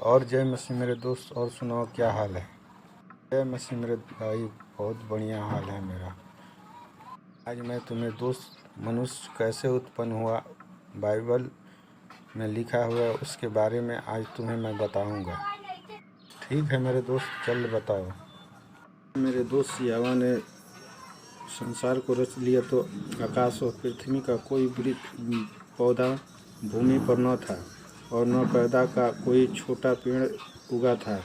और जय मसीह मेरे दोस्त। और सुनाओ क्या हाल है। जय मसीह मेरे भाई, बहुत बढ़िया हाल है मेरा। आज मैं तुम्हें दोस्त मनुष्य कैसे उत्पन्न हुआ बाइबल में लिखा हुआ है उसके बारे में आज तुम्हें मैं बताऊंगा। ठीक है मेरे दोस्त, चल बताओ। मेरे दोस्त यहोवा ने संसार को रच लिया तो आकाश और पृथ्वी का कोई पौधा भूमि पर न था और न पैदा का कोई छोटा पेड़ उगा था,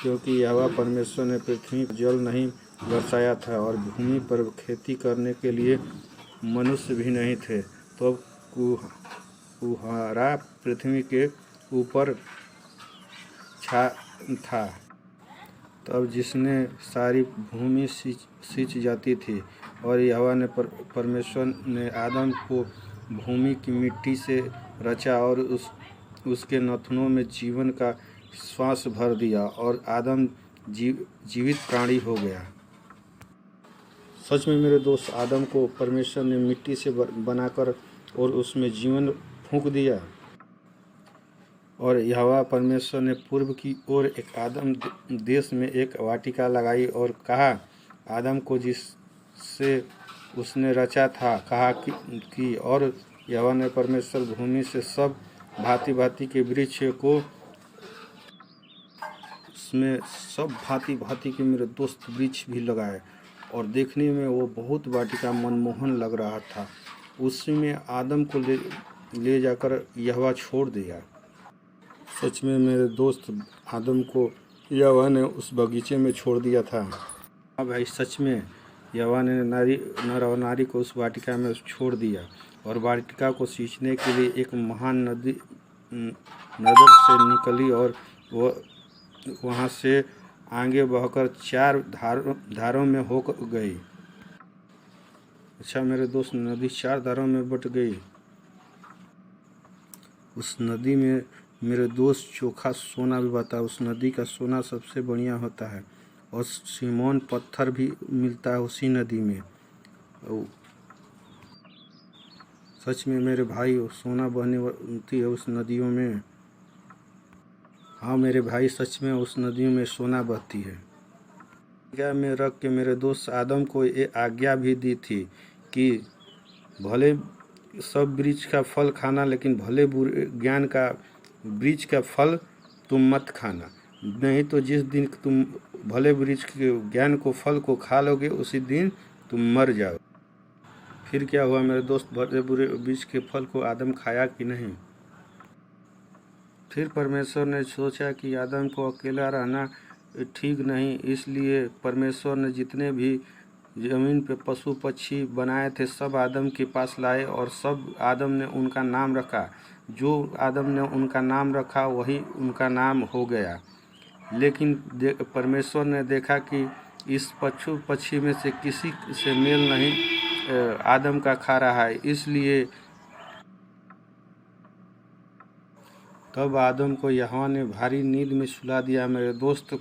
क्योंकि यहोवा परमेश्वर ने पृथ्वी पर जल नहीं बरसाया था और भूमि पर खेती करने के लिए मनुष्य भी नहीं थे। तो कुहरा पृथ्वी के ऊपर छा था। तब जिसने सारी भूमि सींच जाती थी और यहोवा ने परमेश्वर ने आदम को भूमि की मिट्टी से रचा और उसके नथनों में जीवन का श्वास भर दिया और आदम जीवित प्राणी हो गया। सच में मेरे दोस्त, आदम को परमेश्वर ने मिट्टी से बनाकर और उसमें जीवन फूंक दिया। और यहोवा परमेश्वर ने पूर्व की ओर एक आदम देश में एक वाटिका लगाई और कहा, आदम को जिससे उसने रचा था कहा कि और यहोवा ने परमेश्वर भूमि से सब भांति भांति के वृक्ष को उसमें सब भांति भांति के मेरे दोस्त वृक्ष भी लगाए और देखने में वो बहुत वाटिका मनमोहन लग रहा था। उसी में आदम को ले जाकर यहोवा छोड़ दिया। सच में मेरे दोस्त, आदम को यहोवा ने उस बगीचे में छोड़ दिया था। हाँ भाई, सच में यहोवा ने नर और नारी को उस वाटिका में छोड़ दिया और वाटिका को सींचने के लिए एक महान नदी नदर से निकली और वह वहाँ से आगे बहकर 4 धारों में हो गई। अच्छा मेरे दोस्त, नदी 4 धारों में बट गई। उस नदी में मेरे दोस्त चोखा सोना भी बता। उस नदी का सोना सबसे बढ़िया होता है और सीमोन पत्थर भी मिलता है उसी नदी में। सच में मेरे भाई, सोना बहती है उस नदियों में। हाँ मेरे भाई, सच में उस नदियों में सोना बहती है। आज्ञा में रख के मेरे दोस्त आदम को ये आज्ञा भी दी थी कि भले सब वृक्ष का फल खाना, लेकिन भले बुरे ज्ञान का वृक्ष का फल तुम मत खाना, नहीं तो जिस दिन तुम भले वृक्ष के ज्ञान को फल को खा लोगे उसी दिन तुम मर जाओ। फिर क्या हुआ मेरे दोस्त, भले बुरे वृक्ष के फल को आदम खाया कि नहीं। फिर परमेश्वर ने सोचा कि आदम को अकेला रहना ठीक नहीं, इसलिए परमेश्वर ने जितने भी ज़मीन पे पशु पक्षी बनाए थे सब आदम के पास लाए और सब आदम ने उनका नाम रखा। जो आदम ने उनका नाम रखा वही उनका नाम हो गया। लेकिन परमेश्वर ने देखा कि इस पशु पक्षी में से किसी से मेल नहीं आदम का खा रहा है, इसलिए तब आदम को यहोवा ने भारी नींद में सुला दिया मेरे दोस्त,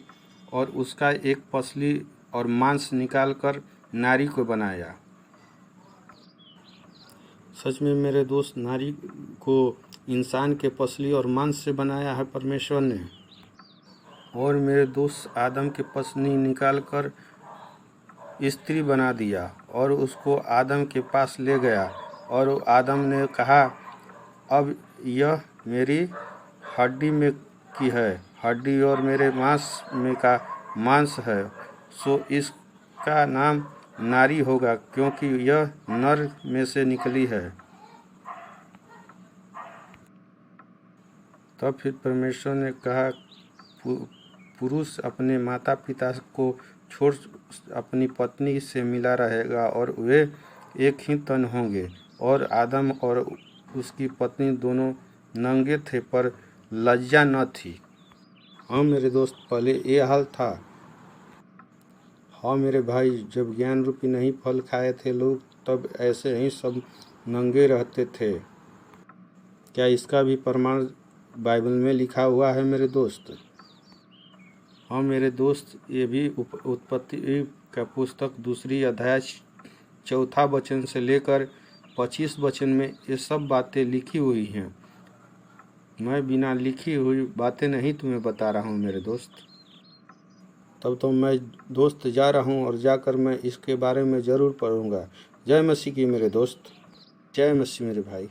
और उसका एक पसली और मांस निकालकर नारी को बनाया। सच में मेरे दोस्त, नारी को इंसान के पसली और मांस से बनाया है परमेश्वर ने। और मेरे दोस्त, आदम के पसली निकालकर स्त्री बना दिया और उसको आदम के पास ले गया और आदम ने कहा, अब यह मेरी हड्डी में की है हड्डी और मेरे मांस में का मांस है, सो इसका नाम नारी होगा, क्योंकि यह नर में से निकली है। तब फिर परमेश्वर ने कहा, पुरुष अपने माता पिता को छोड़ अपनी पत्नी से मिला रहेगा और वे एक ही तन होंगे। और आदम और उसकी पत्नी दोनों नंगे थे पर लज्जा न थी। हाँ मेरे दोस्त, पहले ये हाल था। हाँ मेरे भाई, जब ज्ञान रूपी नहीं फल खाए थे लोग, तब ऐसे ही सब नंगे रहते थे। क्या इसका भी प्रमाण बाइबल में लिखा हुआ है मेरे दोस्त। हाँ मेरे दोस्त, ये भी उत्पत्ति का पुस्तक 2 अध्याय 4 वचन से लेकर 25 वचन में ये सब बातें लिखी हुई हैं। मैं बिना लिखी हुई बातें नहीं तुम्हें बता रहा हूँ मेरे दोस्त। तब तो मैं दोस्त जा रहा हूँ और जाकर मैं इसके बारे में ज़रूर पढ़ूँगा। जय मसीह की मेरे दोस्त, जय मसीह मेरे भाई।